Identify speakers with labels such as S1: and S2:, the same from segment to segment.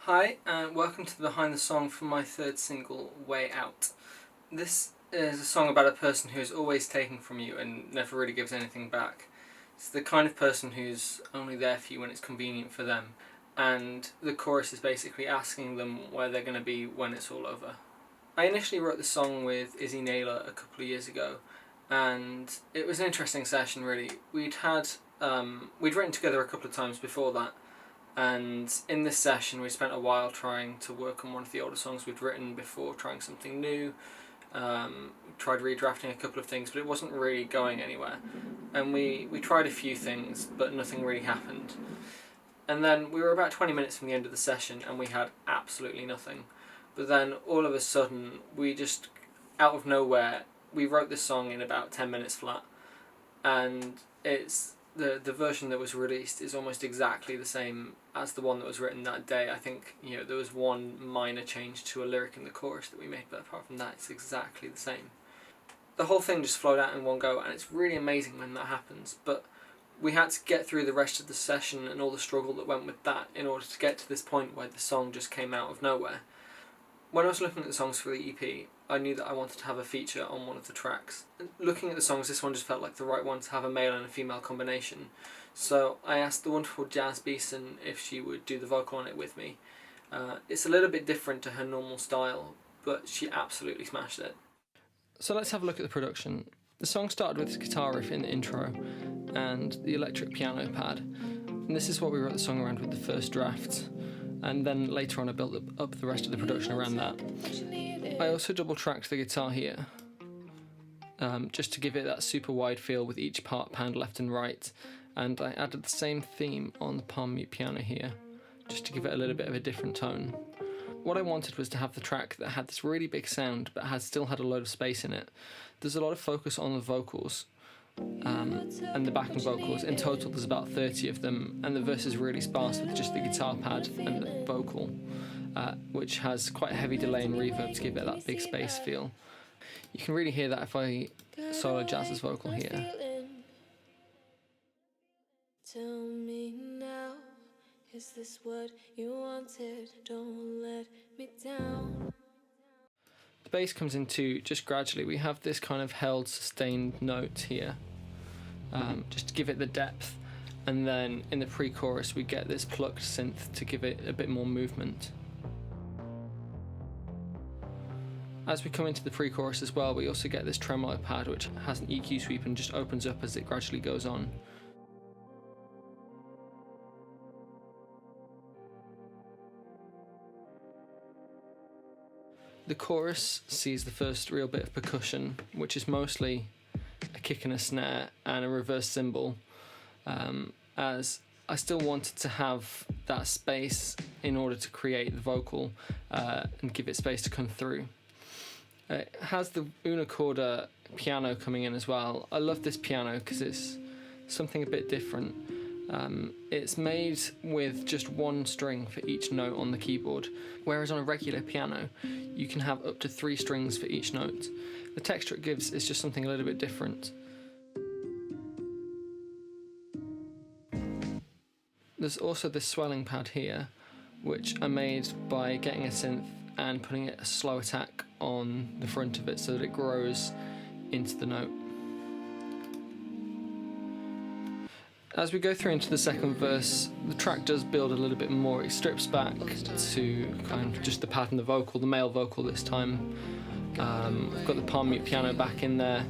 S1: Hi, and welcome to the Behind the Song for my third single, Way Out. This is a song about a person who's always taking from you and never really gives anything back. It's the kind of person who's only there for you when it's convenient for them, and the chorus is basically asking them where they're going to be when it's all over. I initially wrote the song with Izzy Naylor a couple of years ago, and it was an interesting session really. We'd written together a couple of times before that, and in this session we spent a while trying to work on one of the older songs we'd written before trying something new. Tried redrafting a couple of things, but it wasn't really going anywhere. And we tried a few things, but nothing really happened. And then we were about 20 minutes from the end of the session and we had absolutely nothing. But then all of a sudden, we just, out of nowhere, we wrote this song in about 10 minutes flat. And it's the version that was released is almost exactly the same as the one that was written that day. I think there was one minor change to a lyric in the chorus that we made, but apart from that it's exactly the same. The whole thing just flowed out in one go, and it's really amazing when that happens, but we had to get through the rest of the session and all the struggle that went with that in order to get to this point where the song just came out of nowhere. When I was looking at the songs for the EP, I knew that I wanted to have a feature on one of the tracks. Looking at the songs, this one just felt like the right one to have a male and a female combination. So I asked the wonderful Jazz Beeson if she would do the vocal on it with me. It's a little bit different to her normal style, but she absolutely smashed it. So let's have a look at the production. The song started with this guitar riff in the intro and the electric piano pad. And this is what we wrote the song around with the first draft. And then later on I built up the rest of the production around that. I also double tracked the guitar here, just to give it that super wide feel with each part panned left and right, and I added the same theme on the palm mute piano here, just to give it a little bit of a different tone. What I wanted was to have the track that had this really big sound but still had a load of space in it. There's a lot of focus on the vocals, and the backing vocals. In total there's about 30 of them, and the verse is really sparse with just the guitar pad and the vocal, which has quite a heavy delay and reverb to give it that big space feel. You can really hear that if I solo Jazz's vocal here.
S2: Tell me now, is this what you wanted? Don't let me down.
S1: The bass comes into just gradually. We have this kind of held sustained note here, just to give it the depth, and then in the pre-chorus we get this plucked synth to give it a bit more movement. As we come into the pre-chorus as well, we also get this tremolo pad which has an EQ sweep and just opens up as it gradually goes on. The chorus sees the first real bit of percussion, which is mostly a kick and a snare and a reverse cymbal, as I still wanted to have that space in order to create the vocal and give it space to come through. It has the una corda piano coming in as well. I love this piano because it's something a bit different. It's made with just one string for each note on the keyboard, whereas on a regular piano you can have up to 3 strings for each note. The texture it gives is just something a little bit different. There's also this swelling pad here, which I made by getting a synth and putting a slow attack on the front of it so that it grows into the note. As we go through into the second verse, the track does build a little bit more. It strips back to kind of just the pad and the vocal, the male vocal this time. We've got the palm mute piano back in there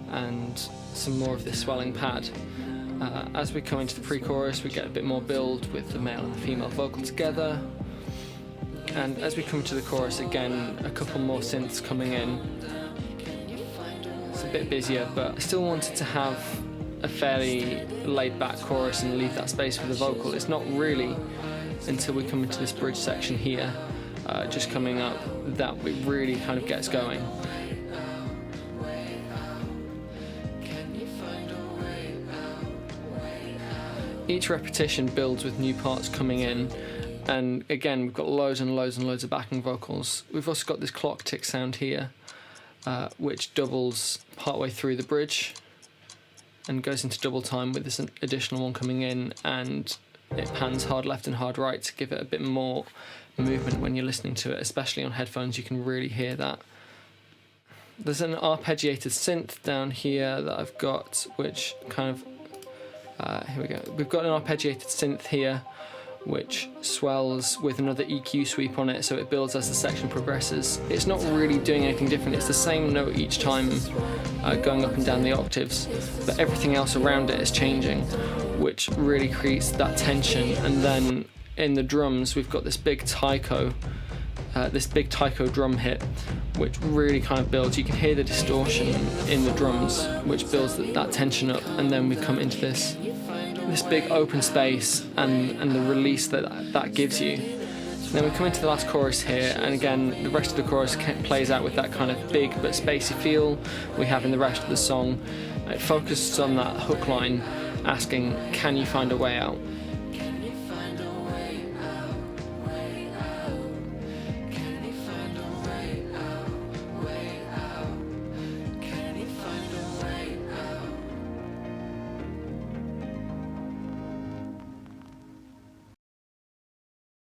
S1: and some more of this swelling pad. As we come into the pre-chorus, we get a bit more build with the male and the female vocal together. And as we come to the chorus again, a couple more synths coming in. It's a bit busier, but I still wanted to have a fairly laid-back chorus and leave that space for the vocal. It's not really until we come into this bridge section here, just coming up, that it really kind of gets going. Each repetition builds with new parts coming in, and again we've got loads and loads and loads of backing vocals. We've also got this clock tick sound here, which doubles partway through the bridge and goes into double time with this additional one coming in, and it pans hard left and hard right to give it a bit more movement when you're listening to it, especially on headphones. You can really hear that. There's an arpeggiated synth down here that I've got, which kind of here we go. We've got an arpeggiated synth here which swells with another EQ sweep on it, so it builds as the section progresses. It's not really doing anything different, it's the same note each time, going up and down the octaves, but everything else around it is changing, which really creates that tension. And then in the drums we've got this big taiko drum hit, which really kind of builds. You can hear the distortion in the drums, which builds that tension up, and then we come into this big open space and the release that gives you. And then we come into the last chorus here, and again the rest of the chorus plays out with that kind of big but spacey feel we have in the rest of the song. It focuses on that hook line asking, can you find a way out?